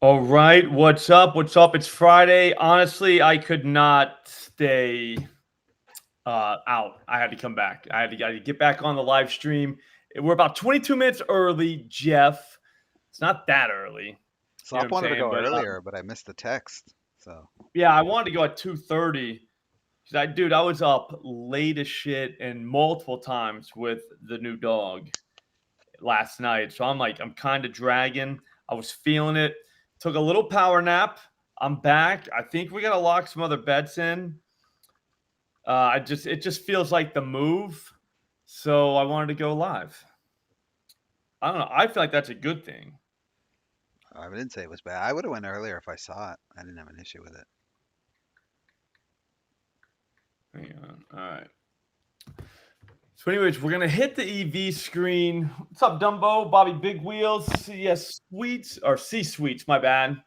All right, what's up? What's up? It's Friday. Honestly, I could not stay out. I had to come back. I had to get back on the live stream. We're about 22 minutes early, Jeff. It's not that early. You know what Slop I'm wanted to saying? go But earlier, but I missed the text. So yeah, I wanted to go at 2:30. Dude, I was up late as shit and multiple times with the new dog last night. So I'm kind of dragging. I was feeling it. Took a little power nap. I'm back. I think we gotta lock some other bets in. It just feels like the move. So I wanted to go live. I don't know. I feel like that's a good thing. I didn't say it was bad. I would have went earlier if I saw it. I didn't have an issue with it. Hang on. All right. So, anyways, we're gonna hit the EV screen. What's up, Dumbo? Bobby Big Wheels, CS Sweets or C Sweets, my bad.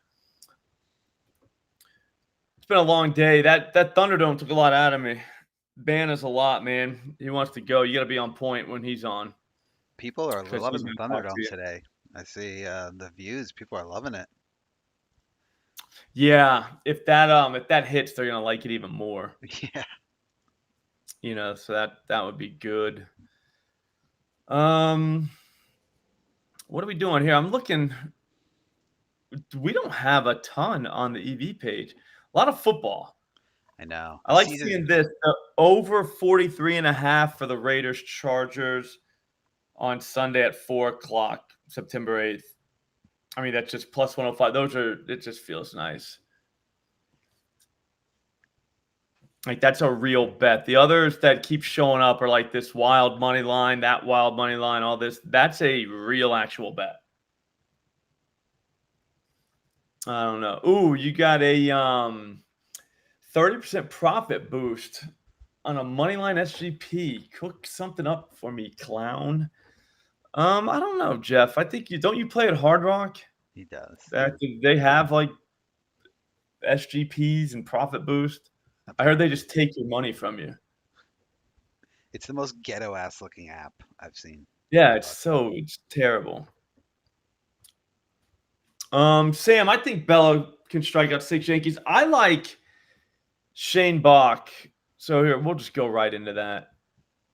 It's been a long day. That Thunderdome took a lot out of me. Ban is a lot, man. He wants to go. You got to be on point when he's on People are because he's loving the going to talk to Thunderdome you. today. I see the views. People are loving it. Yeah, if that hits, they're going to like it even more. Yeah. So that would be good. What are we doing here? I'm looking. We don't have a ton on the EV page. A lot of football. I know. I I like see this. seeing this over 43.5 for the Raiders Chargers on Sunday at 4 o'clock, September 8th. I mean, that's just plus 105. It just feels nice. Like, that's a real bet. The others that keep showing up are like this wild money line, that wild money line, all this. That's a real actual bet. I don't know. Ooh, you got a 30% profit boost on a moneyline SGP. Cook something up for me, clown. I don't know, Jeff. I think you play at Hard Rock? He does. They have like SGPs and profit boost. I heard they Apparently, just take your money from you. it's the most ghetto ass looking app I've seen. Yeah, Hard Rock. it's terrible. Sam, I think Bella can strike out 6 Yankees. I like Shane Bach. So here, we'll just go right into that.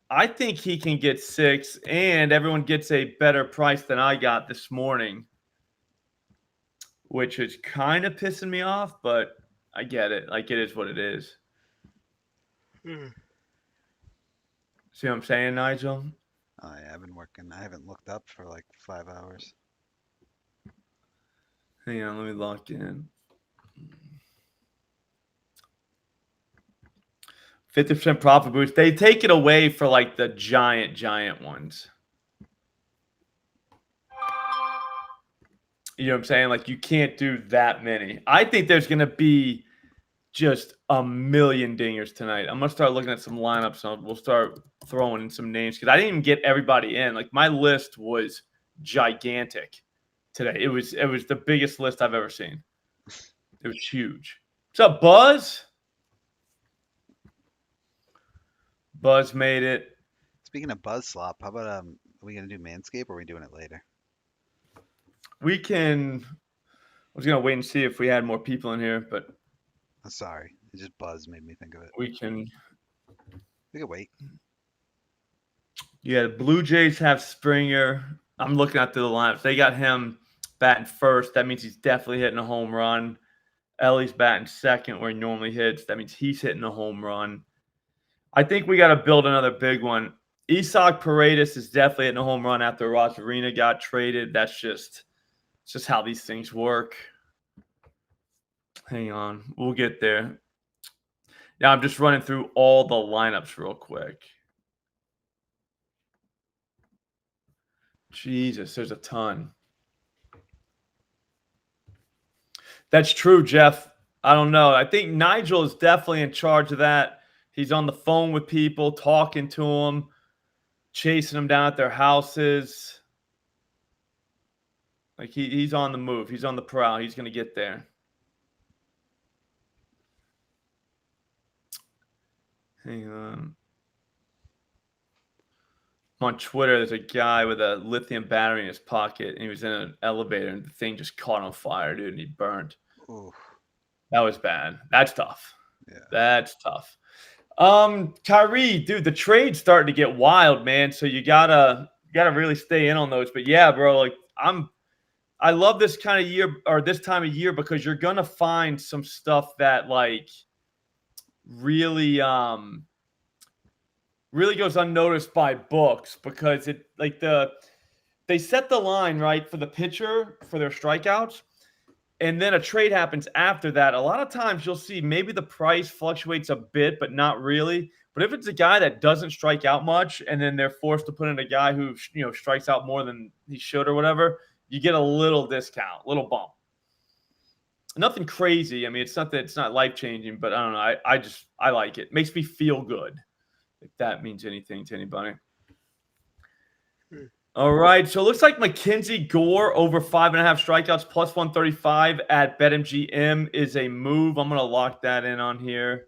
I think he can get 6, and everyone gets a better price than I got this morning, which is kind of pissing me off, but I get it. Like, it is what it is. See what I'm saying, Nigel? Oh yeah, I've been working. I haven't looked up for like 5 hours. Hang on, let me lock in. 50% profit boost. They take it away for like the giant ones. You know what I'm saying? Like, you can't do that many. I think there's going to be just a million dingers tonight. I'm going to start looking at some lineups. And we'll start throwing in some names because I didn't even get everybody in. Like, my list was gigantic today. It was the biggest list I've ever seen. It was huge. What's up, Buzz? Buzz made it. Speaking of Buzz Slop, how about are we gonna do Manscaped or are we doing it later? We can. I was going to wait and see if we had more people in here, but I'm sorry, it just Buzz made me think of it. we can. We could wait. Yeah, the Blue Jays have Springer. I'm looking at the lineups. They got him batting first. That means he's definitely hitting a home run. Ellie's batting second where he normally hits. That means he's hitting a home run. I think we got to build another big one. Isak Paredes is definitely hitting a home run after Rosarina got traded. It's just how these things work. Hang on. We'll get there. Now I'm just running through all the lineups real quick. Jesus, there's a ton. That's true, Jeff. I don't know. I think Nigel is definitely in charge of that. He's on the phone with people, talking to them, chasing them down at their houses. Like, he's on the move. He's on the prowl. He's going to get there. Hang on. on Twitter, there's a guy with a lithium battery in his pocket, and he was in an elevator, and the thing just caught on fire, dude, and he burned. Oof. That was bad. That's tough. Yeah. That's tough. Kyrie, dude, the trade's starting to get wild, man. So you gotta really stay in on those. But yeah, bro, like I love this kind of year or this time of year because you're gonna find some stuff that like really really goes unnoticed by books because it like they set the line right for the pitcher for their strikeouts, and then a trade happens after that. A lot of times you'll see maybe the price fluctuates a bit, but not really. But if it's a guy that doesn't strike out much, and then they're forced to put in a guy who strikes out more than he should or whatever, you get a little discount, little bump. Nothing crazy. I mean, it's not life changing, but I don't know. I like it. Makes me feel good. If that means anything to anybody. All right, so it looks like Mackenzie Gore over 5.5 strikeouts plus 135 at BetMGM is a move. I'm going to lock that in on here.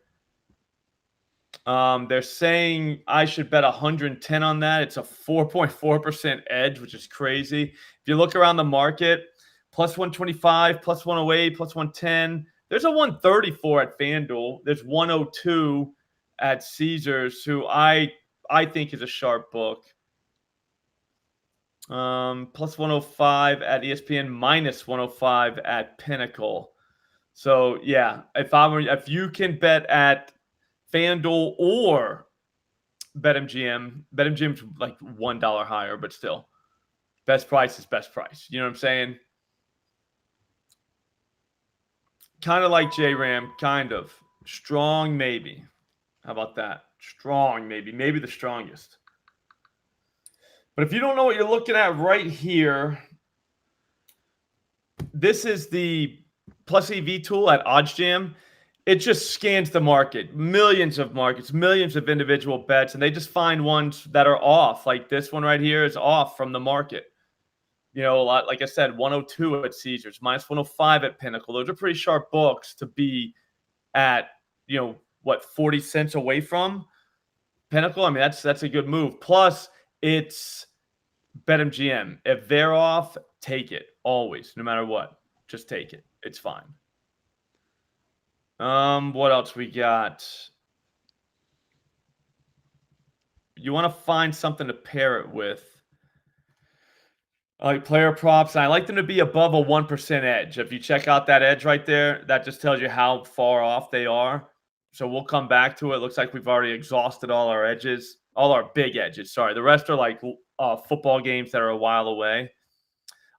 They're saying I should bet 110 on that. It's a 4.4% edge, which is crazy. If you look around the market, plus 125, plus 108, plus 110. There's a 134 at FanDuel. There's 102 at Caesars, who I think is a sharp book. Plus 105 at ESPN, minus 105 at Pinnacle. So yeah, if you can bet at FanDuel or BetMGM's like $1 higher, but still, best price is best price. You know what I'm saying? Kind of like J-Ram, kind of strong, maybe. How about that? Strong, maybe the strongest. But if you don't know what you're looking at right here, this is the Plus EV tool at OddsJam. It just scans the market, millions of markets, millions of individual bets, and they just find ones that are off. Like this one right here is off from the market. A lot, like I said, 102 at Caesars, minus 105 at Pinnacle. Those are pretty sharp books to be at, 40 cents away from Pinnacle. I mean, that's a good move. Plus, it's BetMGM. If they're off, take it always, no matter what. Just take it. It's fine. What else we got? You want to find something to pair it with. Player props. And I like them to be above a 1% edge. If you check out that edge right there, that just tells you how far off they are. So we'll come back to it. Looks like we've already exhausted all our edges, all our big edges. Sorry. The rest are like football games that are a while away.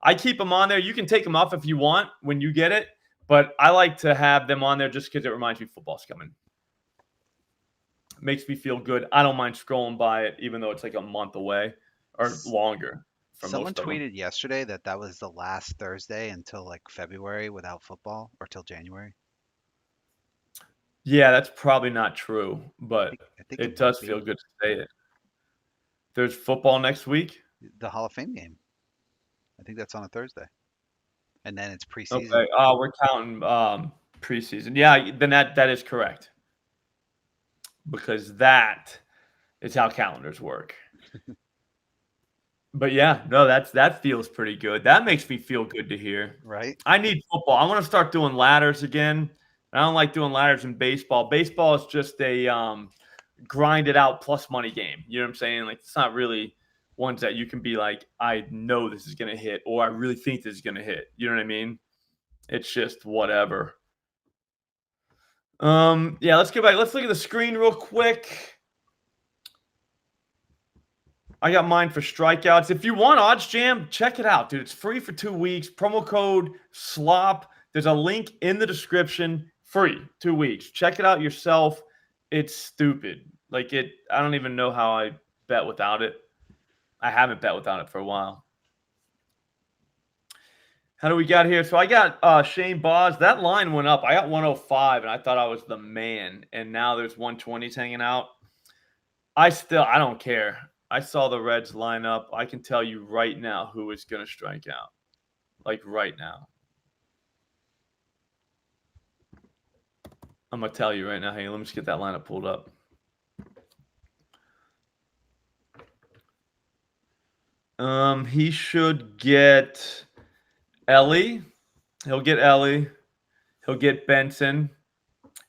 I keep them on there. You can take them off if you want when you get it, but I like to have them on there just because it reminds me football's coming. It makes me feel good. I don't mind scrolling by it, even though it's like a month away or longer. Someone tweeted yesterday that was the last Thursday until like February without football, or till January. Yeah, that's probably not true, but I think it does feel good to say it. There's football next week? The Hall of Fame game. I think that's on a Thursday. And then it's preseason. Okay. We're counting preseason. Yeah, then that is correct. Because that is how calendars work. But yeah, no, that feels pretty good. That makes me feel good to hear. Right? I need football. I want to start doing ladders again. I don't like doing ladders in baseball. Baseball is just a grinded out plus money game. You know what I'm saying? Like it's not really ones that you can be like, I know this is gonna hit, or I really think this is gonna hit. You know what I mean? It's just whatever. Yeah, let's go back. Let's look at the screen real quick. I got mine for strikeouts. If you want OddsJam, check it out, dude. It's free for 2 weeks. Promo code SLOP. There's a link in the description. Free 2 weeks. Check it out yourself. It's stupid. Like I don't even know how I bet without it. I haven't bet without it for a while. How do we got here? So I got Shane Boz. That line went up. I got 105, and I thought I was the man. And now there's 120s hanging out. I don't care. I saw the Reds line up. I can tell you right now who is going to strike out. Like right now. I'm going to tell you right now. Hey, let me just get that lineup pulled up. He should get Ellie. He'll get Ellie. He'll get Benson.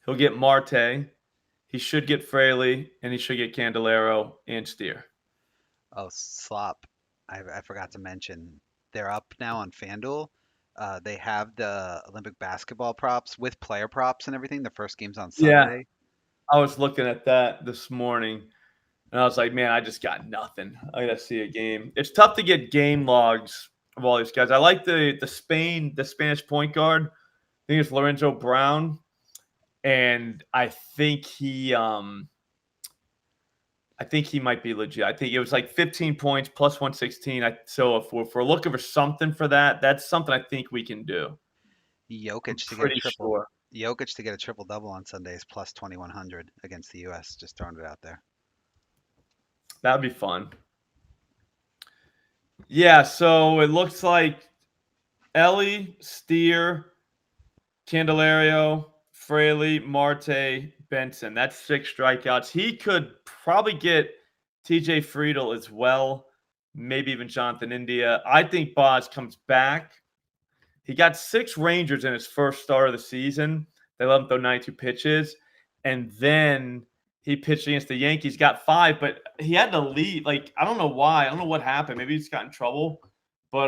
He'll get Marte. He should get Fraley, and he should get Candelero and Steer. Oh, Slop. I forgot to mention they're up now on FanDuel. They have the Olympic basketball props with player props and everything. The first game's on Yeah, Sunday. I was looking at that this morning, and I was like, man, I just got nothing. I gotta see a game. It's tough to get game logs of all these guys. I like the Spanish point guard. I think it's Lorenzo Brown, and I think he might be legit. I think it was like 15 points plus 116. So if we're looking for something for that, that's something I think we can do. I'm Jokic to get a pretty triple. sure. Jokic to get a triple double on Sunday is plus 2100 against the U.S. Just throwing it out there. That'd be fun. Yeah, so it looks like Ellie, Steer, Candelario, Fraley, Marte, Benson. That's 6 strikeouts. He could probably get TJ Friedel as well, maybe even Jonathan India. I think Boz comes back. He got 6 Rangers in his first start of the season. They let him throw 92 pitches. And then he pitched against the Yankees, got 5, but he had to leave. Like, I don't know why. I don't know what happened. Maybe he just got in trouble. But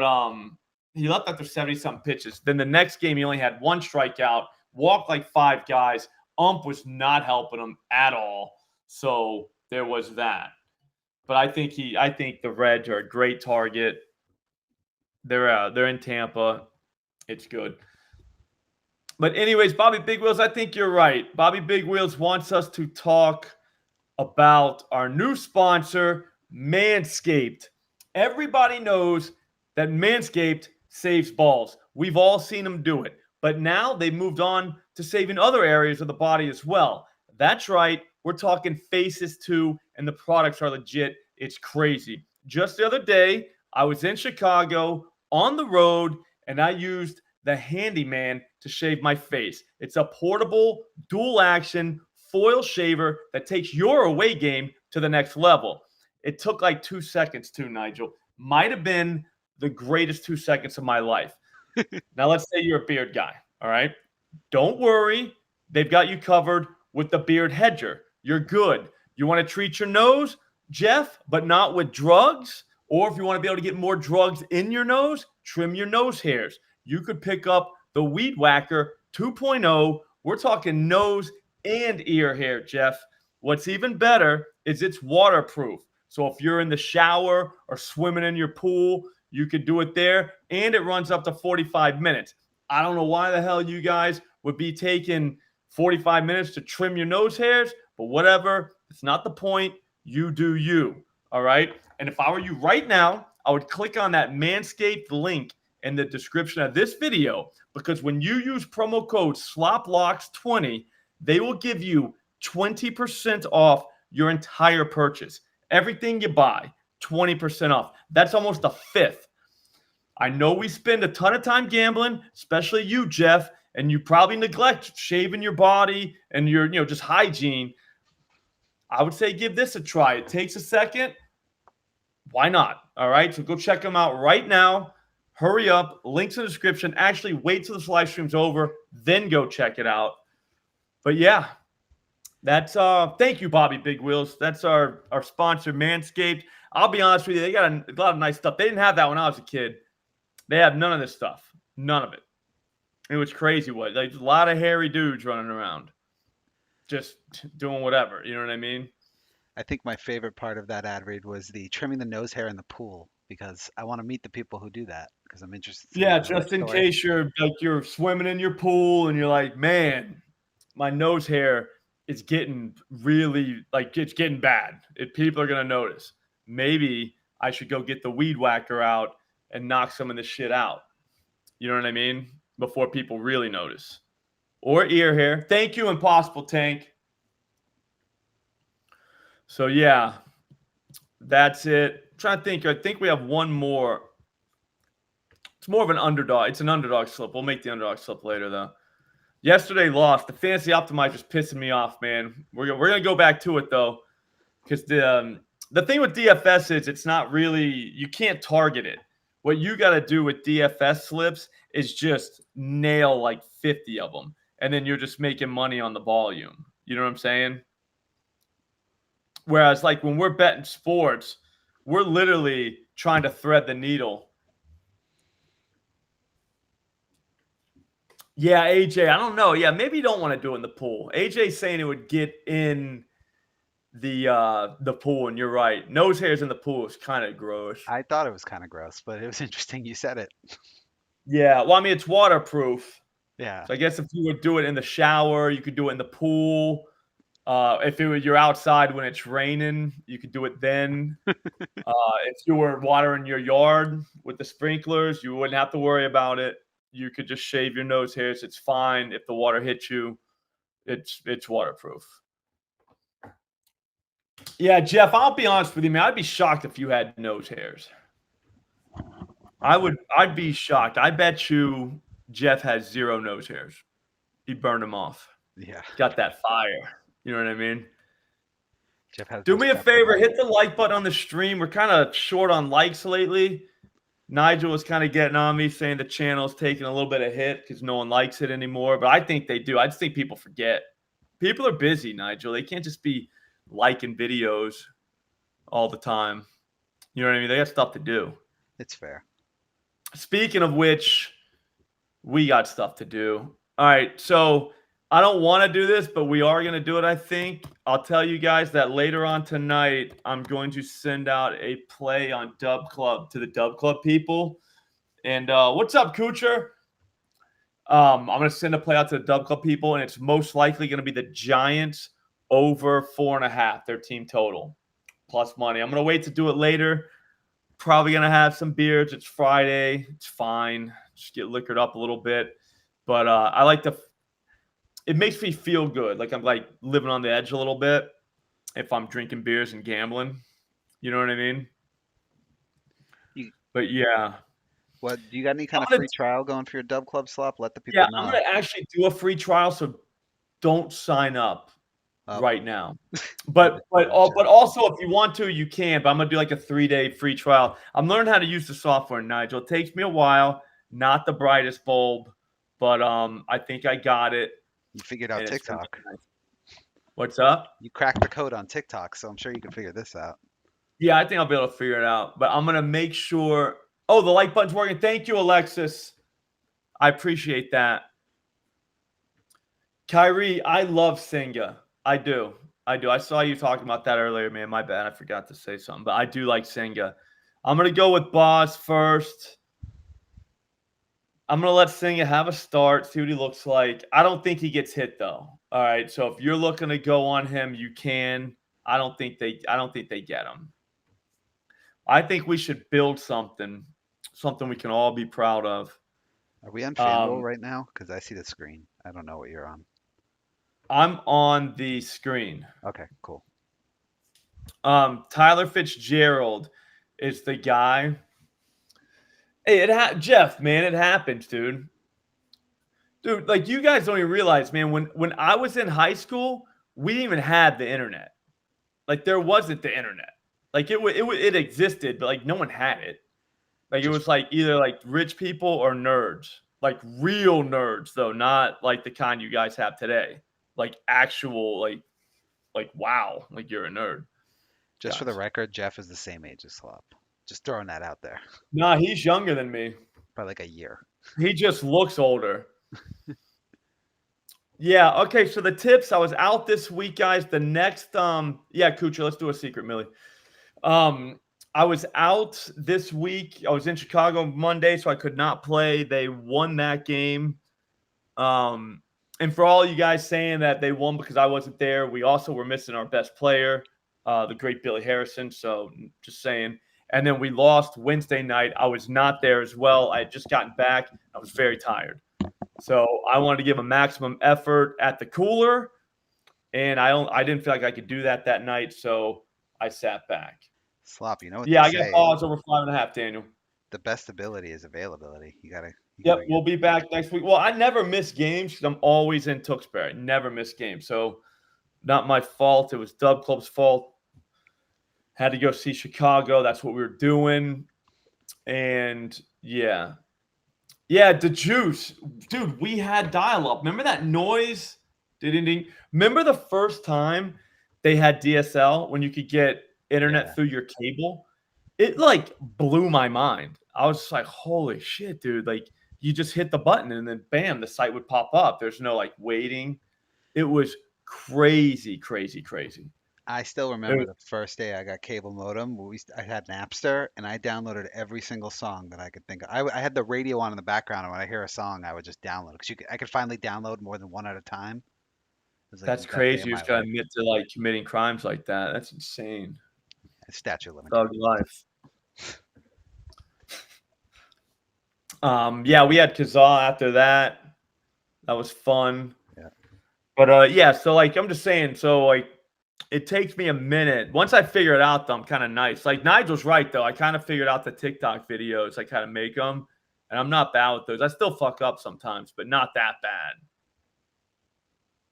he left after 70-something pitches. Then the next game, he only had 1 strikeout, walked like 5 guys. Ump was not helping him at all. So there was that. But I think the Reds are a great target. They're in Tampa. It's good. But anyways, Bobby Big Wheels, I think you're right. Bobby Big Wheels wants us to talk about our new sponsor, Manscaped. Everybody knows that Manscaped saves balls. We've all seen them do it. But now they've moved on to saving other areas of the body as well. That's right. We're talking faces too, and the products are legit. It's crazy. Just the other day, I was in Chicago on the road, and I used the Handyman to shave my face. It's a portable, dual-action foil shaver that takes your away game to the next level. It took like 2 seconds too, Nigel. Might have been the greatest 2 seconds of my life. Now, let's say you're a beard guy, all right? Don't worry. They've got you covered with the Beard Hedger. You're good. You want to treat your nose, Jeff, but not with drugs? Or if you want to be able to get more drugs in your nose, trim your nose hairs. You could pick up the Weed Whacker 2.0. We're talking nose and ear hair, Jeff. What's even better is it's waterproof. So if you're in the shower or swimming in your pool, you could do it there, and it runs up to 45 minutes. I don't know why the hell you guys would be taking 45 minutes to trim your nose hairs, but whatever. It's not the point. You do you, all right? And if I were you right now, I would click on that Manscaped link in the description of this video, because when you use promo code SLOPSLOCKS20, they will give you 20% off your entire purchase. Everything you buy, 20% off. That's almost a fifth. I know we spend a ton of time gambling, especially you, Jeff, and you probably neglect shaving your body and your, just hygiene. I would say give this a try. It takes a second. Why not? All right. So go check them out right now. Hurry up. Links in the description. Actually, wait till this live stream's over, then go check it out. But yeah, that's thank you, Bobby Big Wheels. That's our sponsor, Manscaped. I'll be honest with you, they got a lot of nice stuff. They didn't have that when I was a kid. They have none of this stuff. None of it. It was crazy. What? Like a lot of hairy dudes running around, just doing whatever. You know what I mean? I think my favorite part of that ad read was the trimming the nose hair in the pool because I want to meet the people who do that because I'm interested to Yeah, know their just in story. case you're swimming in your pool and you're like, man, my nose hair is getting really it's getting bad. People are gonna notice. Maybe I should go get the weed whacker out and knock some of this shit out. You know what I mean? Before people really notice. Or ear hair. Thank you, Impossible Tank. So yeah, that's it. I'm trying to think. I think we have one more. It's more of an underdog. It's an underdog slip. We'll make the underdog slip later, though. Yesterday lost. The fantasy optimizer's pissing me off, man. We're gonna go back to it though, because the thing with DFS is it's not really, you can't target it. What you got to do with DFS slips is just nail like 50 of them. And then you're just making money on the volume. You know what I'm saying? Whereas like when we're betting sports, we're literally trying to thread the needle. Yeah, AJ, I don't know. Yeah, maybe you don't want to do it in the pool. AJ's saying it would get in the pool, and you're right. Nose hairs in the pool is kind of gross. I thought it was kind of gross, but it was interesting you said it. Yeah, well, I mean, it's waterproof. Yeah. So I guess if you would do it in the shower, you could do it in the pool. If you're outside when it's raining, you could do it then. If you were watering your yard with the sprinklers, you wouldn't have to worry about it. You could just shave your nose hairs. It's fine. If the water hits you, it's waterproof. Yeah, Jeff, I'll be honest with you, man. I'd be shocked if you had nose hairs. I'd be shocked. I bet you Jeff has 0 nose hairs. He burned them off. Yeah. Got that fire. You know what I mean? Jeff has Do me a favor, hit the like button on the stream. We're kind of short on likes lately. Nigel was kind of getting on me saying the channel's taking a little bit of hit because no one likes it anymore. But I think they do. I just think people forget. People are busy, Nigel. They can't just be liking videos all the time. You know what I mean? They got stuff to do. It's fair. Speaking of which, we got stuff to do. All right, so I don't want to do this, but we are going to do it, I think. I'll tell you guys that later on tonight, I'm going to send out a play on Dub Club to the Dub Club people. And what's up, Kucher? I'm going to send a play out to the Dub Club people, and it's most likely going to be the Giants over 4.5, their team total, plus money. I'm going to wait to do it later. Probably going to have some beers. It's Friday. It's fine. Just get liquored up a little bit. But I like to – it makes me feel good. Like I'm like living on the edge a little bit if I'm drinking beers and gambling. You know what I mean? But, yeah. What, do you got any kind of free trial going for your Dub Club, Slop? Let the people know. I'm going to actually do a free trial, so don't sign up right now. But also, if you want to, you can. But I'm going to do like a 3-day free trial. I'm learning how to use the software, Nigel. It takes me a while. Not the brightest bulb, but I think I got it. You figured out TikTok. What's up? You cracked the code on TikTok, so I'm sure you can figure this out. Yeah, I think I'll be able to figure it out. But I'm going to make sure. Oh, the like button's working. Thank you, Alexis. I appreciate that. Kyrie, I love Senga. I do. I saw you talking about that earlier, man. My bad. I forgot to say something. But I do like Senga. I'm going to go with Boss first. I'm going to let Senga have a start, see what he looks like. I don't think he gets hit, though. All right, so if you're looking to go on him, you can. I don't think they get him. I think we should build something we can all be proud of. Are we on FanDuel right now? Because I see the screen. I don't know what you're on. I'm on the screen. Okay, cool. Tyler Fitzgerald is the guy. Hey, Jeff, man, it happens, dude. Dude, like you guys don't even realize, man, when I was in high school, we didn't even have the internet. Like there wasn't the internet. Like it existed, but like no one had it. Like it was like either like rich people or nerds. Like real nerds though, not like the kind you guys have today. Like actual like wow, like you're a nerd. Just for the record, Jeff is the same age as Slop. Just throwing that out there. Nah, he's younger than me. By like a year. He just looks older. Yeah, okay, so the tips, I was out this week, guys. The next yeah, Kucha, let's do a secret, Millie. I was out this week. I was in Chicago Monday, so I could not play. They won that game. And for all you guys saying that they won because I wasn't there, we also were missing our best player, the great Billy Harrison. So just saying. And then we lost Wednesday night. I was not there as well. I had just gotten back. I was very tired. So I wanted to give a maximum effort at the cooler. And I didn't feel like I could do that night. So I sat back. Slop, you know what Yeah, I say, got odds over 5.5, Daniel. The best ability is availability. You gotta we'll be back next week. Well, I never miss games because I'm always in Tewksbury. Never miss games. So not my fault. It was Dub Club's fault. Had to go see Chicago. That's what we were doing. And yeah. Yeah, the juice. Dude, we had dial up. Remember that noise? Ding, ding. Remember the first time they had DSL when you could get internet Yeah. through your cable? It like blew my mind. I was just like, holy shit, dude. Like you just hit the button and then bam, the site would pop up. There's no like waiting. It was crazy, crazy, crazy. I still It remember was, the first day I got cable modem. I had Napster and I downloaded every single song that I could think of. I had the radio on in the background, and when I hear a song, I would just download it because I could finally download more than one at a time. It was like that's the best day of crazy. You my just gotta life. admit to like committing crimes like that. That's insane. Statute of Thug limitations. life. Yeah, we had Kazaa after that. That was fun. Yeah. But yeah, so like I'm just saying, so like it takes me a minute. Once I figure it out, though, I'm kind of nice. Like Nigel's right though. I kind of figured out the TikTok videos. I kind of make them, and I'm not bad with those. I still fuck up sometimes, but not that bad.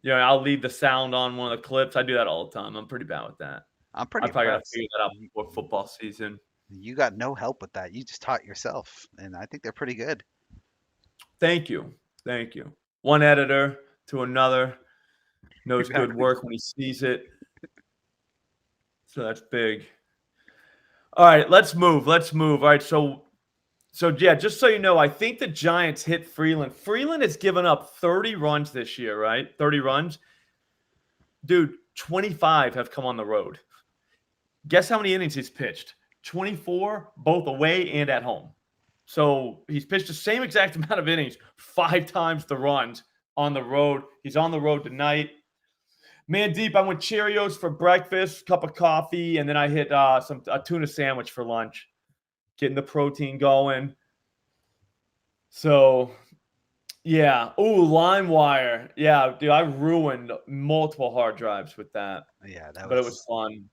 You know, I'll leave the sound on one of the clips. I do that all the time. I'm pretty bad with that. I'm I pretty probably gotta impressed. figure that out before football season. You got no help with that. You just taught yourself, and I think they're pretty good. Thank you, thank you. One editor to another knows good Exactly. work when he sees it. So that's big. All right, let's move. Let's move. All right, so yeah, just so you know, I think the Giants hit Freeland. Freeland has given up 30 runs this year, right? 30 runs. Dude, 25 have come on the road. Guess how many innings he's pitched? 24, both away and at home. So he's pitched the same exact amount of innings, 5 times the runs on the road. He's on the road tonight. Man deep, I went Cheerios for breakfast, cup of coffee, and then I hit a tuna sandwich for lunch, getting the protein going. So yeah. Oh, LimeWire. Yeah, dude, I ruined multiple hard drives with that, Yeah, that but it was was fun.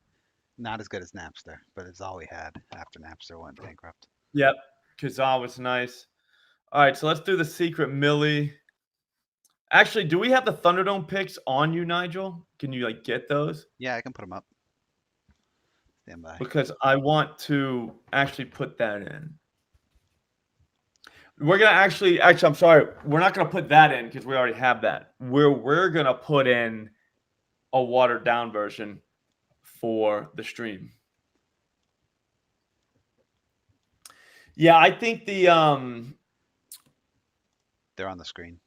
not as good as Napster, but it's all we had after Napster went bankrupt. Yep, Kazaa was nice. All right, so let's do the secret Millie. Actually, do we have the Thunderdome picks on you, Nigel? Can you like get those? Yeah, I can put them up. Stand by. Because I want to actually put that in. We're gonna actually, I'm sorry, we're not gonna put that in because we already have that. We're gonna put in a watered down version for the stream. Yeah, I think They're on the screen.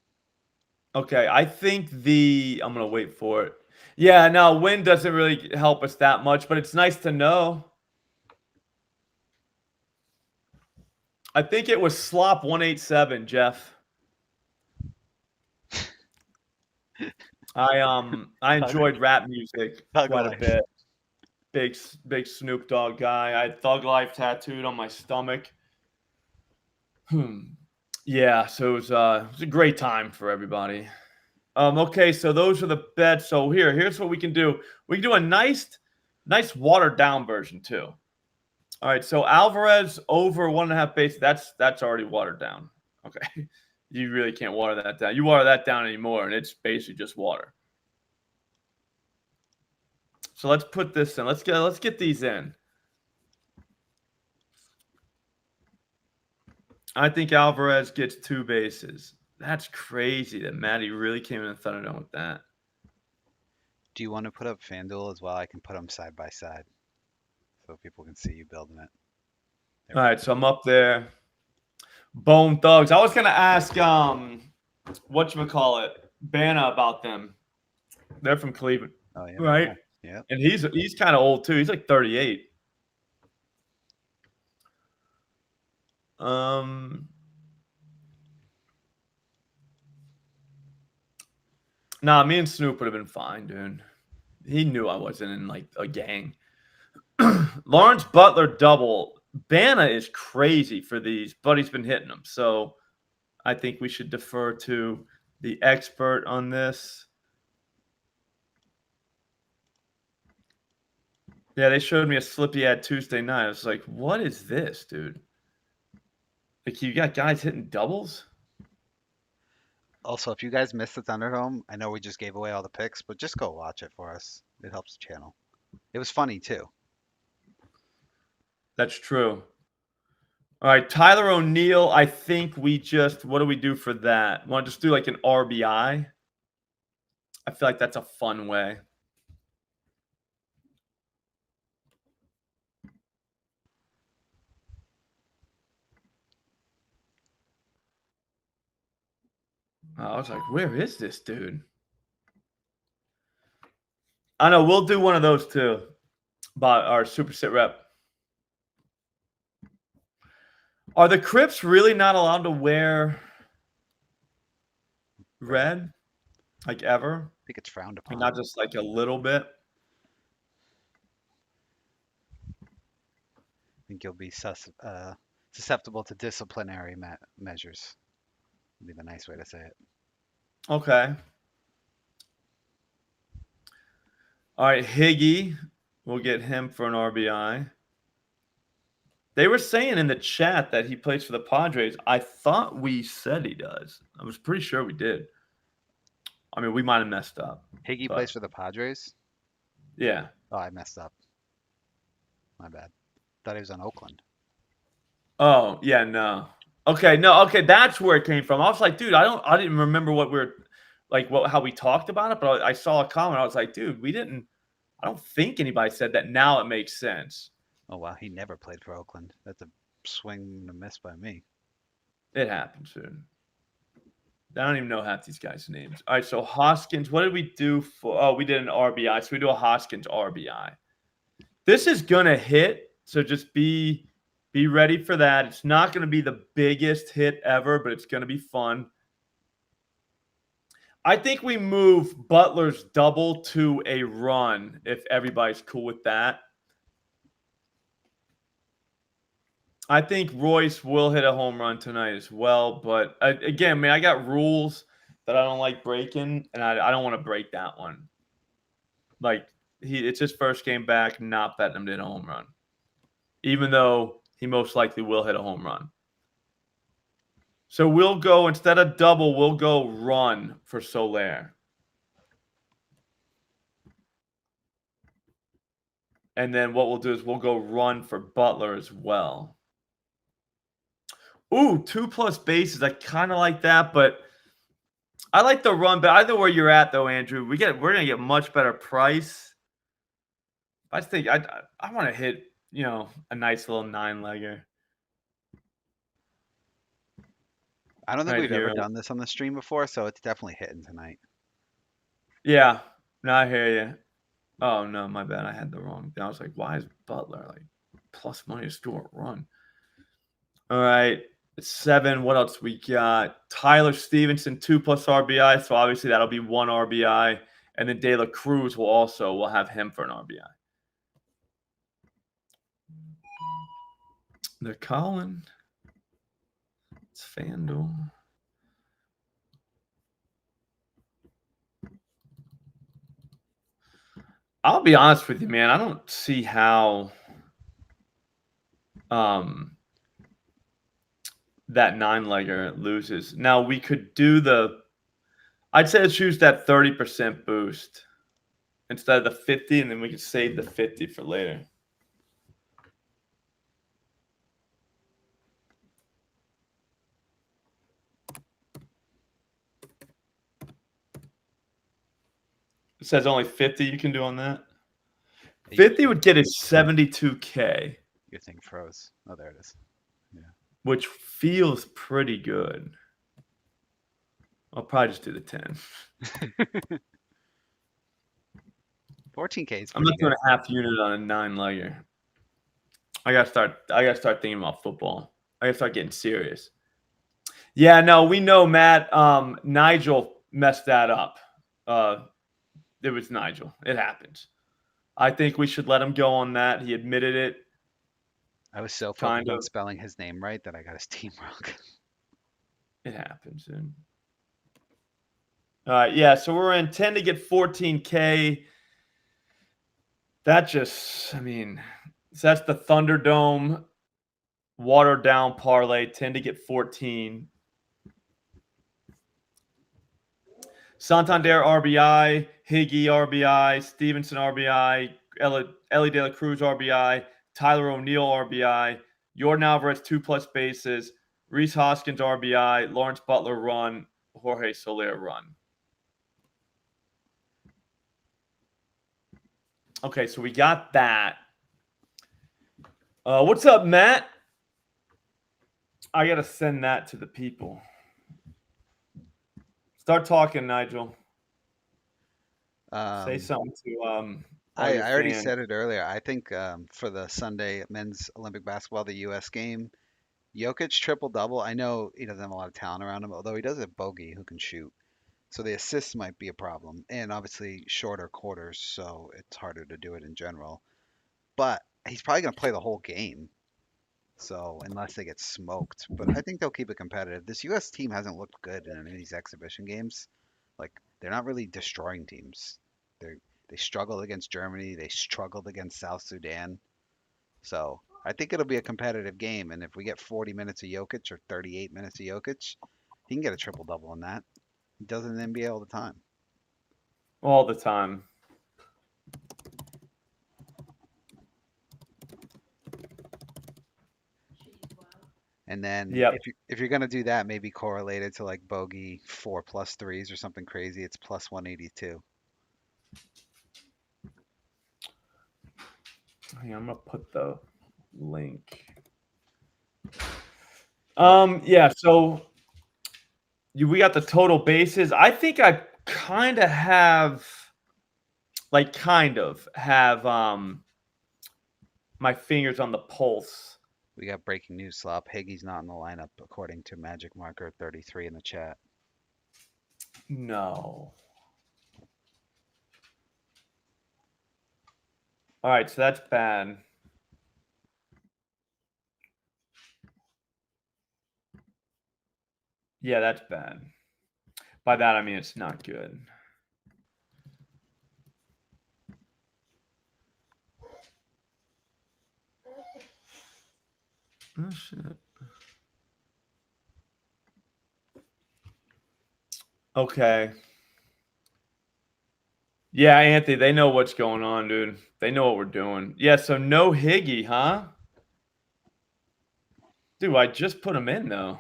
okay, I think I'm gonna wait for it. Yeah, no, wind doesn't really help us that much, but it's nice to know. I think it was Slop 187, Jeff. I enjoyed rap music Thug quite a life. bit. Big Snoop Dogg guy. I had Thug Life tattooed on my stomach. Yeah, so it was a great time for everybody. Okay, so those are the bets. So here's what we can do. We can do a nice watered down version too. All right, so Alvarez over 1.5 base. That's already watered down. Okay, you really can't water that down. You water that down anymore, and it's basically just water. So let's put this in. Let's get these in. I think Alvarez gets 2 bases. That's crazy that Matty really came in the Thunderdome with that. Do you want to put up FanDuel as well? I can put them side by side so people can see you building it. All right, so I'm up there. Bone Thugs. I was gonna ask whatchamacallit, Bana about them. They're from Cleveland. Oh yeah, Right? yeah. And he's kind of old too. He's like 38. Nah, me and Snoop would have been fine, dude. He knew I wasn't in like a gang. Lawrence Butler double. Bana is crazy for these, but he's been hitting them. So I think we should defer to the expert on this. Yeah, they showed me a slip he had Tuesday night. I was like, what is this, dude? Like, you got guys hitting doubles? Also, if you guys missed the Thunderdome, I know we just gave away all the picks, but just go watch it for us. It helps the channel. It was funny too. That's true. All right, Tyler O'Neill. I think we just what do we do for that? Want to just do like an RBI? I feel like that's a fun way. I was like, where is this dude? I know we'll do one of those too. By our super sit rep. Are the Crips really not allowed to wear red? Like ever? I think it's frowned Like upon. not just like a little bit? I think you'll be susceptible to disciplinary measures. Would be the nice way to say it. Okay. All right, Higgy. We'll get him for an RBI. They were saying in the chat that he plays for the Padres. I thought we said he does. I was pretty sure we did. I mean, we might have messed up. Higgy but plays for the Padres? Yeah. Oh, I messed up. My bad. Thought he was on Oakland. Oh, yeah, no. Okay, no, okay, that's where it came from. I was like, dude, I didn't remember what we're like how we talked about it, but I saw a comment. I was like, dude, I don't think anybody said that. Now it makes sense. Oh wow, he never played for Oakland. That's a swing and a miss by me. It happens, dude. I don't even know half these guys' names. All right, so Hoskins, what did we do for? Oh, we did an RBI. So we do a Hoskins RBI. This is gonna hit, so just be ready for that. It's not gonna be the biggest hit ever, but it's gonna be fun. I think we move Butler's double to a run if everybody's cool with that. I think Royce will hit a home run tonight as well. But again, man, I got rules that I don't like breaking, and I don't want to break that one. Like it's his first game back, not betting him to hit a home run, even though he most likely will hit a home run. So we'll go instead of double, we'll go run for Soler. And then what we'll do is we'll go run for Butler as well. Ooh, 2+ bases. I kind of like that, but I like the run. But either where you're at, though, Andrew, we're gonna get much better price. I think I want to hit a nice little 9-legger. I don't think Right we've here. ever done this on the stream before, so it's definitely hitting tonight. Yeah, no, I hear you. Oh no, my bad. I had the wrong thing. I was like, why is Butler like plus money to score a run? All right. It's 7. What else we got? Tyler Stevenson, 2+ RBI. So obviously that'll be 1 RBI. And then De La Cruz we'll have him for an RBI. They're calling. It's FanDuel. I'll be honest with you, man. I don't see how that 9-legger loses. Now we could do I'd say let's use that 30% boost instead of the 50, and then we could save the 50 for later. It says only 50 you can do on that. 50 would get us $72K. Your thing froze. Oh, there it is. Yeah. Which feels pretty good. I'll probably just do the 10. 14K is I'm not pretty doing good. a half unit on a 9-legger. I gotta start thinking about football. I gotta start getting serious. Yeah, no, we know, Matt. Nigel messed that up. It was Nigel. It happens. I think we should let him go on that. He admitted it. I was so focused on spelling his name right that I got his team wrong. It happens, dude. All right, yeah, so we're in 10 to get 14K. That just, so that's the Thunderdome watered down parlay, 10 to get 14. Santander RBI, Higgy RBI, Stevenson RBI, Ellie De La Cruz RBI, Tyler O'Neill RBI, Jordan Alvarez 2+ bases, Rhys Hoskins RBI, Lawrence Butler run, Jorge Soler run. Okay, so we got that. What's up, Matt? I got to send that to the people. Start talking, Nigel. Say something to I already fans. said it earlier. I think for the Sunday men's Olympic basketball, the U.S. game, Jokic triple-double. I know he doesn't have a lot of talent around him, although he does have Bogey who can shoot. So the assists might be a problem, and obviously shorter quarters, so it's harder to do it in general. But he's probably going to play the whole game, so unless they get smoked. But I think they'll keep it competitive. This U.S. team hasn't looked good in any of these exhibition games. Like they're not really destroying teams. They struggled against Germany. They struggled against South Sudan. So I think it'll be a competitive game. And if we get 40 minutes of Jokic or 38 minutes of Jokic, he can get a triple double in that. He does it in the NBA all the time. All the time. And then Yep. if you're gonna do that, maybe correlate it to like bogey 4+3s or something crazy. It's plus 182. Hang on, I'm gonna put the link. Yeah, so we got the total bases. I think I kind of have my fingers on the pulse. We got breaking news, Slop. Higgy's not in the lineup, according to Magic Marker 33 in the chat. No. All right, so that's bad. Yeah, that's bad. By that, I mean it's not good. Oh, shit. Okay. Yeah, Anthony, they know what's going on, dude. They know what we're doing. Yeah, so no Higgy, huh? Dude, I just put him in, though.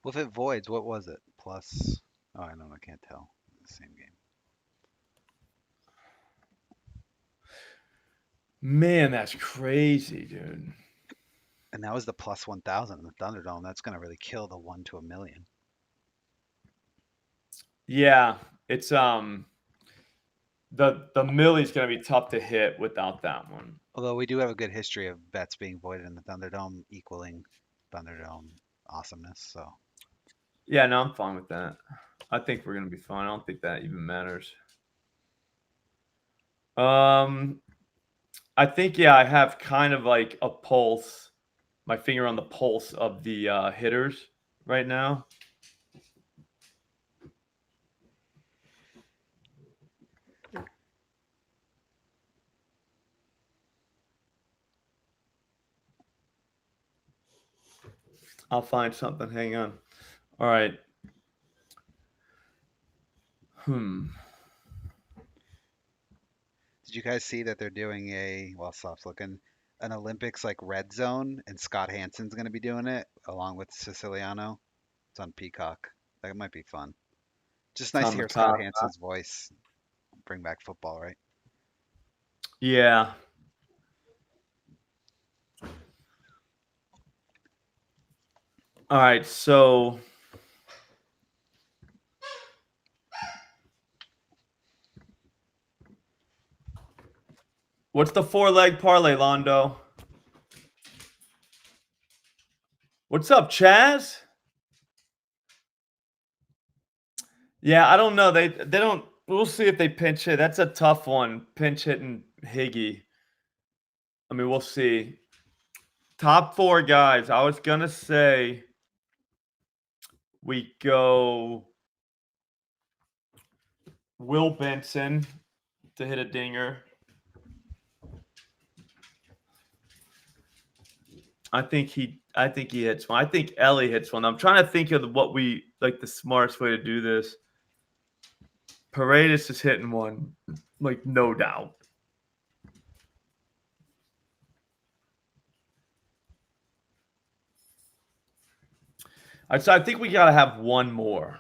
Well, if it voids, what was it? Plus. Oh, I don't know. I can't tell. The same game. Man, that's crazy, dude. And that was the plus 1,000 in the Thunderdome. That's going to really kill the 1 to 1,000,000. Yeah, it's the millie's gonna be tough to hit without that one. Although we do have a good history of bets being voided in the Thunderdome, equaling Thunderdome awesomeness. So yeah, no, I'm fine with that. I think we're gonna be fine. I don't think that even matters. I think I have kind of like a pulse, my finger on the pulse of the hitters right now. I'll find something. Hang on. All right. did you guys see that they're doing while Slop's looking, an Olympics like red zone, and Scott Hansen's going to be doing it along with Siciliano? It's on Peacock. That might be fun. Just nice to hear Scott Hansen's voice. Bring back football, right? Yeah. All right, so what's the 4-leg parlay, Londo? What's up, Chaz? Yeah, I don't know. They don't. We'll see if they pinch hit. That's a tough one. Pinch hitting Higgy. I mean, we'll see. Top 4 guys. I was gonna say we go Will Benson to hit a dinger. I think he hits one. I think Ellie hits one. I'm trying to think of the smartest way to do this. Paredes is hitting one, like no doubt. So I think we got to have one more,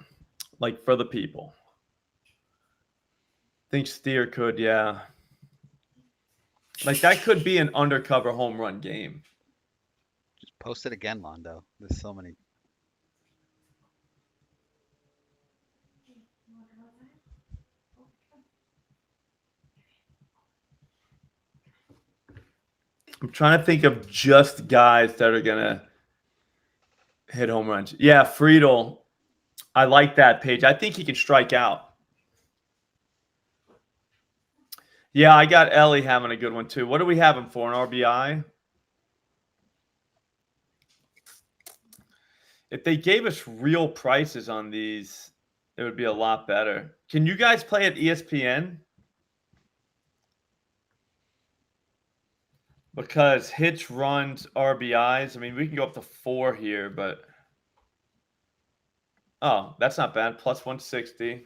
like for the people. I think Steer could, yeah. Like that could be an undercover home run game. Just post it again, Londo. There's so many. I'm trying to think of just guys that are gonna hit home runs. Yeah, Friedel. I like that page. I think he can strike out. Yeah, I got Ellie having a good one too. What do we have him for? An RBI? If they gave us real prices on these, it would be a lot better. Can you guys play at ESPN? Because hits, runs, RBIs. I mean, we can go up to 4 here, but oh, that's not bad. Plus 160.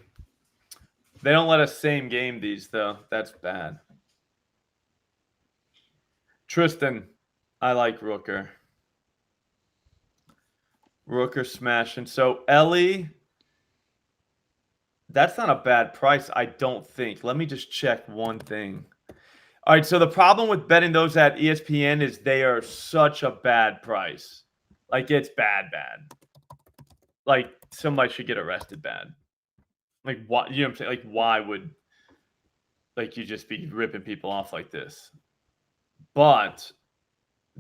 They don't let us same game these though. That's bad. Tristan, I like Rooker. Rooker smashing. So Ellie, that's not a bad price, I don't think. Let me just check one thing. All right, so the problem with betting those at ESPN is they are such a bad price. Like it's bad. Like somebody should get arrested bad. Like what, you know what I'm saying? Like why would like you just be ripping people off like this? But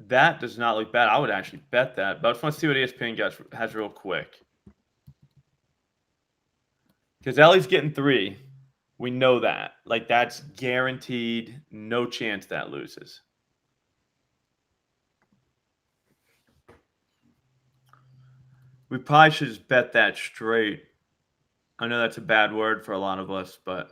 that does not look bad. I would actually bet that. But I just want to see what ESPN has real quick. Because Ellie's getting 3. We know that. Like that's guaranteed. No chance that loses. We probably should just bet that straight. I know that's a bad word for a lot of us, but.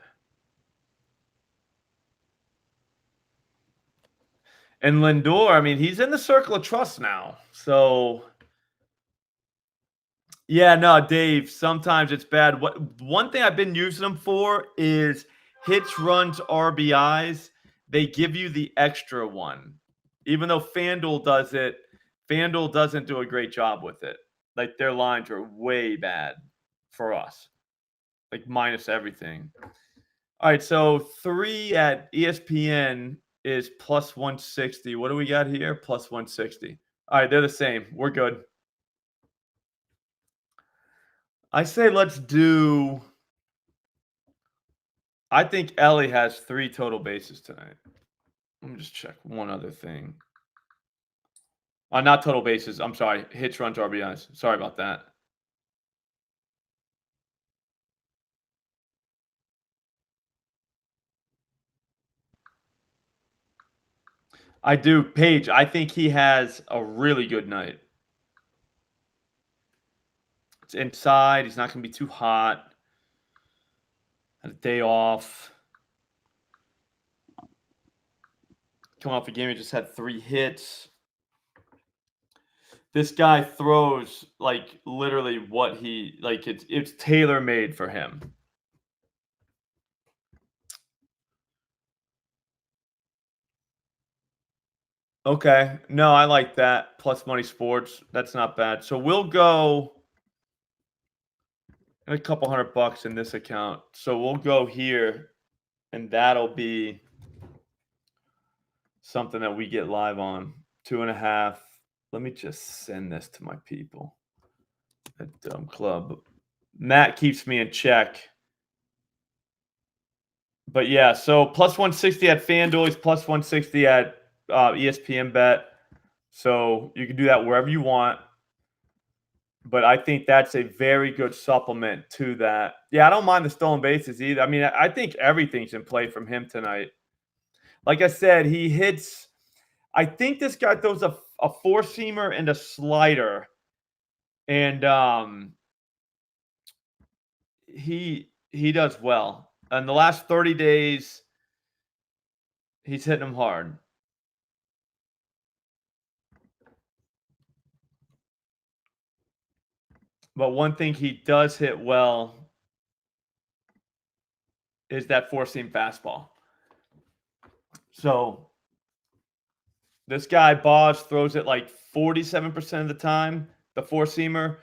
And Lindor, I mean, he's in the circle of trust now. So. Yeah, no, Dave, sometimes it's bad. One thing I've been using them for is hits, runs, RBIs. They give you the extra one. Even though FanDuel does it, FanDuel doesn't do a great job with it. Like their lines are way bad for us. Like minus everything. All right, so 3 at ESPN is plus 160. What do we got here? Plus 160. All right, they're the same. We're good. I say let's do. I think Ellie has 3 total bases tonight. Let me just check one other thing. Not total bases. I'm sorry. Hits, runs, RBIs. Sorry about that. I do. Paige, I think he has a really good night. It's inside. He's not going to be too hot. Had a day off. Coming off a game, he just had 3 hits. This guy throws like literally what he like. It's tailor made for him. Okay, no, I like that. Plus money sports. That's not bad. So we'll go a couple $100 in this account. So we'll go here, and that'll be something that we get live on. 2.5. Let me just send this to my people at Dumb Club. Matt keeps me in check. But yeah, so plus 160 at FanDuel, he's plus 160 at ESPN Bet. So you can do that wherever you want. But I think that's a very good supplement to that. Yeah, I don't mind the stolen bases either. I mean, I think everything's in play from him tonight. Like I said, he hits. I think this guy throws a 4-seamer and a slider, and he does well. In the last 30 days, he's hitting them hard. But one thing he does hit well is that 4-seam fastball. So this guy, Bosch, throws it like 47% of the time, the 4-seamer.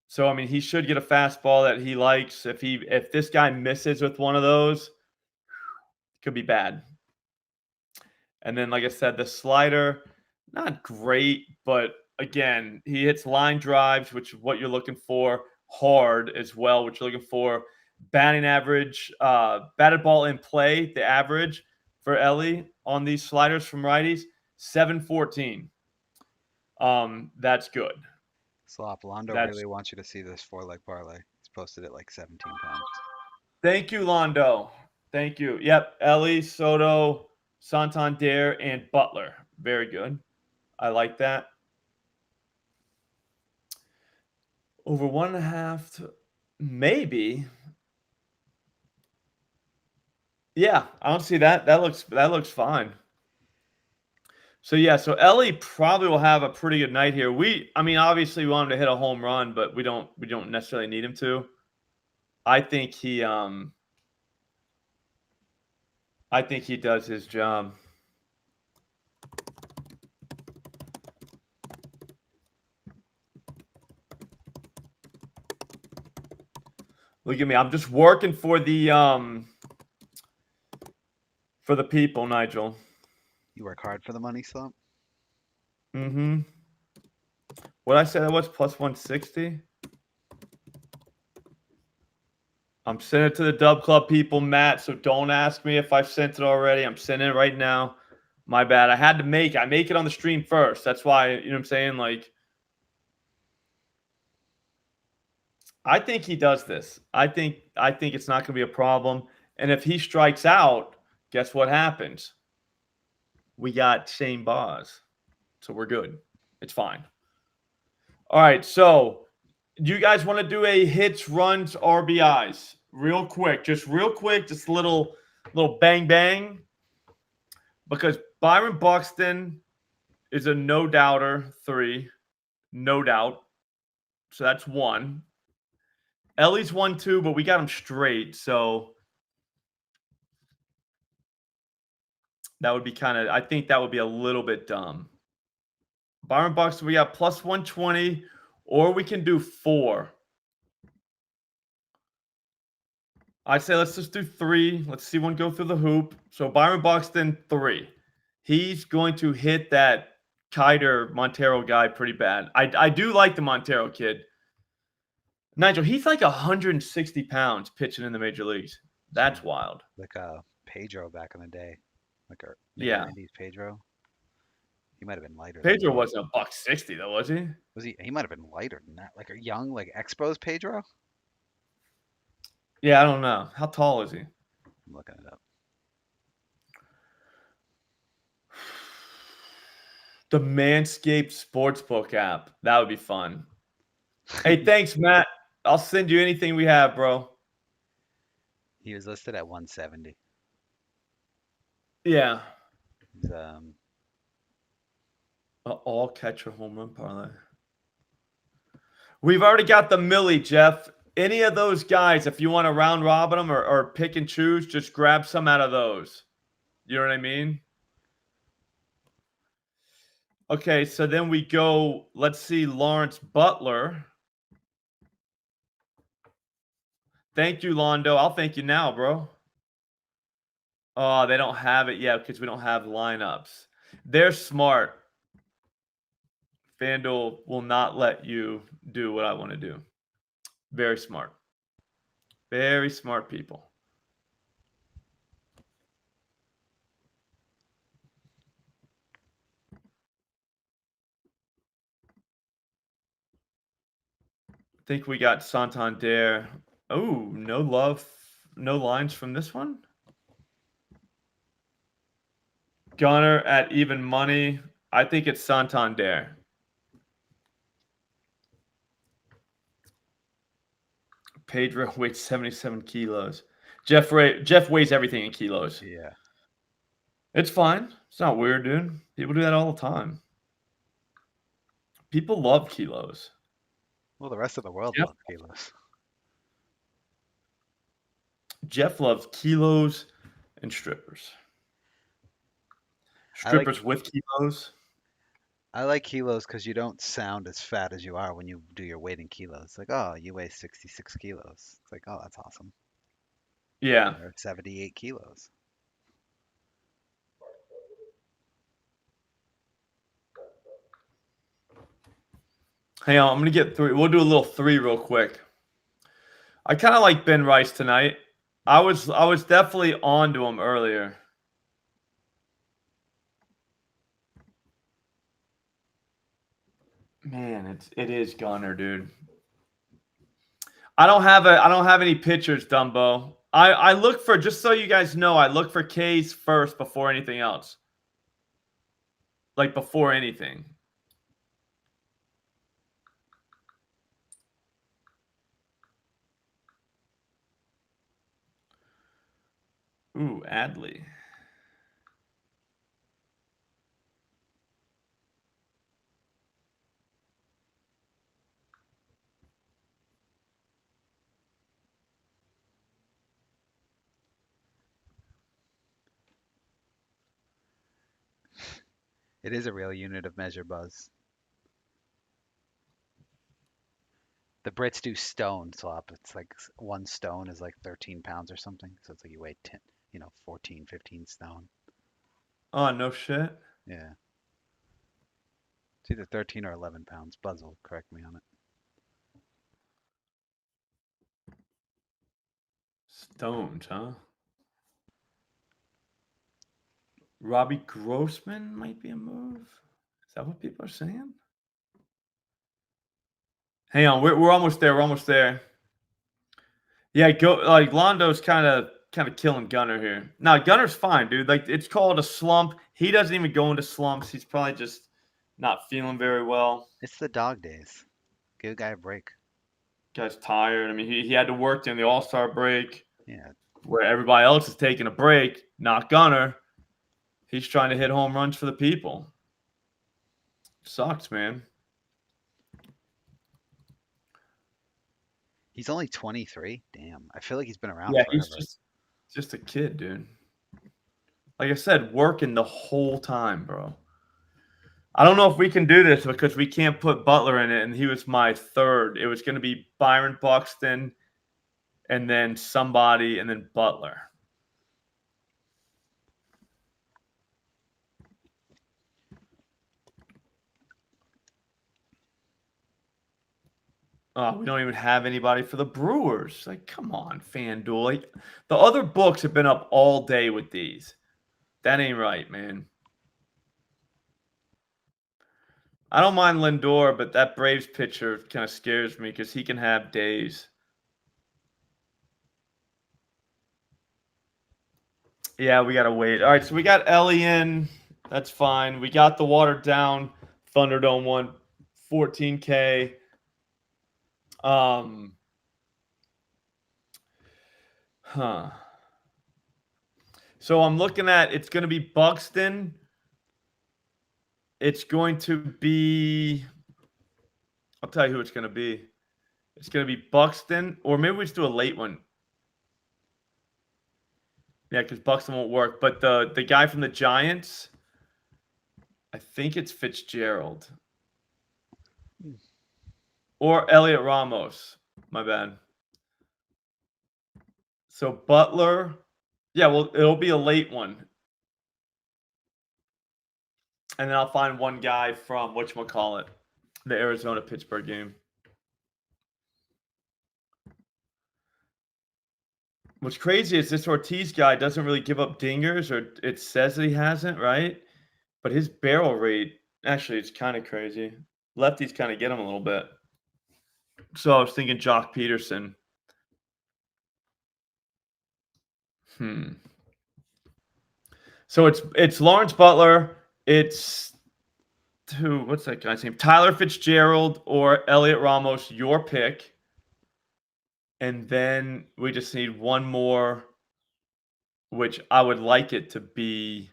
So I mean, he should get a fastball that he likes. If this guy misses with one of those, it could be bad. And then, like I said, the slider, not great, but again, he hits line drives, which is what you're looking for. Hard as well, which you're looking for. Batting average, batted ball in play, the average for Ellie on these sliders from righties, 714. That's good. Slop, Londo That's really wants you to see this 4-leg parlay. He's posted it like 17 times. Thank you, Londo. Thank you. Yep, Ellie, Soto, Santander, and Butler. Very good. I like that. Over 1.5 maybe. Yeah, I don't see that. That looks fine. So yeah, so Ellie probably will have a pretty good night here. I mean, obviously we want him to hit a home run, but we don't necessarily need him to. I think he does his job. Look at me. I'm just working for the people, Nigel. You work hard for the money, Slump? Mm-hmm. What I said that was plus 160. I'm sending it to the Dub Club people, Matt. So don't ask me if I've sent it already. I'm sending it right now. My bad. I make it on the stream first. That's why, you know what I'm saying? Like, I think he does this. I think it's not going to be a problem. And if he strikes out, guess what happens? We got Shane Boz. So we're good. It's fine. All right. So do you guys want to do a hits, runs, RBIs? Real quick. Just a little bang bang. Because Byron Buxton is a no-doubter 3. No doubt. So that's 1. Ellie's 1, 2, but we got him straight. So that would be I think that would be a little bit dumb. Byron Buxton, we got plus 120, or we can do 4. I'd say let's just do 3. Let's see one go through the hoop. So Byron Buxton, 3. He's going to hit that Kiter Montero guy pretty bad. I do like the Montero kid. Nigel, he's like 160 pounds pitching in the major leagues. That's wild. Like Pedro back in the day. Like a Yeah. 90s Pedro. He might have been lighter. Pedro wasn't a $160 though, was he? Was he? He might have been lighter than that. Like a young, like Expos Pedro. Yeah, I don't know. How tall is he? I'm looking it up. The Manscaped Sportsbook app. That would be fun. Hey, thanks, Matt. I'll send you anything we have, bro. He was listed at 170. Yeah. He's all catcher home run parlay. We've already got the Millie, Jeff. Any of those guys, if you want to round robin them or pick and choose, just grab some out of those. You know what I mean? Okay, so then we go, let's see, Lawrence Butler. Thank you, Londo. I'll thank you now, bro. Oh, they don't have it yet because we don't have lineups. They're smart. FanDuel will not let you do what I want to do. Very smart. Very smart people. I think we got Santander. Oh, no love, no lines from this one. Gunner at even money. I think it's Santander. Pedro weighs 77 kilos. Jeff weighs everything in kilos. yeah. It's fine. It's not weird, dude. People do that all the time. People love kilos. Well, the rest of the world loves kilos. Jeff loves kilos and strippers. Strippers with kilos. I like kilos because you don't sound as fat as you are when you do your weight in kilos. Like, oh, you weigh 66 kilos. It's like, oh, that's awesome. Yeah. Or 78 kilos. Hang on, I'm gonna get 3. We'll do a little 3 real quick. I kind of like Ben Rice tonight. I was definitely on to him earlier. Man, it is Gunner, dude. I don't have any pitchers, Dumbo. I look for, just so you guys know, I look for K's first before anything else. Like before anything. Ooh, Adley. It is a real unit of measure, Buzz. The Brits do stone swap. It's like 1 stone is like 13 pounds or something. So it's like you weigh 10, 14, 15 stone. Oh, no shit. Yeah. It's either 13 or 11 pounds. Buzz will correct me on it. Stones, huh? Robbie Grossman might be a move. Is that what people are saying? Hang on, we're almost there. We're almost there. Yeah, go like Londo's kind of killing Gunner here. Now Gunner's fine, dude. Like it's called a slump. He doesn't even go into slumps. He's probably just not feeling very well. It's the dog days. Give a guy a break. Guy's tired. I mean, he had to work during the All-Star break Yeah. where everybody else is taking a break. Not Gunner. He's trying to hit home runs for the people. Sucks, man. He's only 23. Damn. I feel like he's been around Yeah, forever. he's just a kid, dude. Like I said, working the whole time, bro. I don't know if we can do this because we can't put Butler in it, and he was my third. It was going to be Byron Buxton, and then somebody, and then Butler. Oh, we don't even have anybody for the Brewers. Like, come on, FanDuel. Like, the other books have been up all day with these. That ain't right, man. I don't mind Lindor, but that Braves pitcher kind of scares me because he can have days. Yeah, we got to wait. All right, so we got Ellie in. That's fine. We got the watered down Thunderdome one, 14K. So I'm looking at, it's going to be Buxton. It's going to be, I'll tell you who it's going to be. It's going to be Buxton, or maybe we just do a late one. Yeah, because Buxton won't work. But the guy from the Giants, I think it's Fitzgerald. Or Elliot Ramos. My bad. So Butler. Yeah, well, it'll be a late one. And then I'll find one guy from whatchamacallit, the Arizona-Pittsburgh game. What's crazy is this Ortiz guy doesn't really give up dingers, or it says that he hasn't, right? But his barrel rate, actually, it's kind of crazy. Lefties kind of get him a little bit. So I was thinking Jock Peterson. So it's Lawrence Butler. It's what's that guy's name? Tyler Fitzgerald or Elliot Ramos, your pick. And then we just need one more, which I would like it to be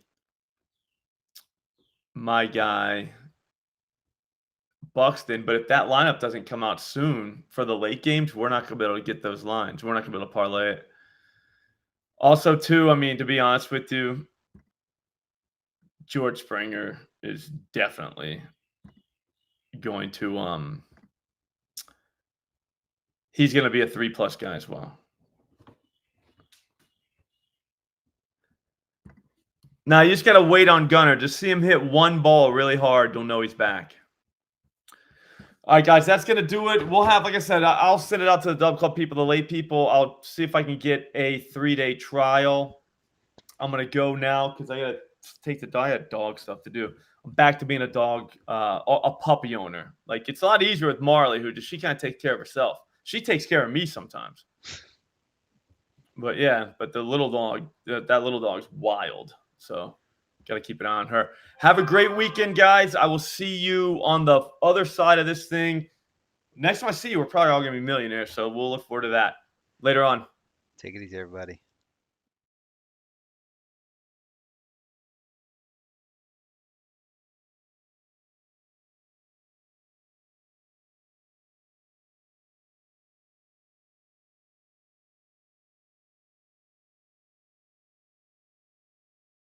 my guy, Buxton. But if that lineup doesn't come out soon for the late games, we're not going to be able to get those lines. We're not going to be able to parlay it. Also, too, I mean, to be honest with you, George Springer is definitely going to he's going to be a 3+ guy as well. Now you just got to wait on Gunnar. Just see him hit one ball really hard. You'll know he's back. All right, guys, that's going to do it. We'll have, like I said, I'll send it out to the Dub Club people, the late people. I'll see if I can get a 3-day trial. I'm going to go now because I got to take the diet dog stuff to do. I'm back to being a dog, a puppy owner. Like, it's a lot easier with Marley, who she kind of takes care of herself. She takes care of me sometimes. But, yeah, but the little dog, that little dog's wild. So, got to keep an eye on her. Have a great weekend, guys. I will see you on the other side of this thing. Next time I see you, we're probably all going to be millionaires. So, we'll look forward to that later on. Take it easy, everybody.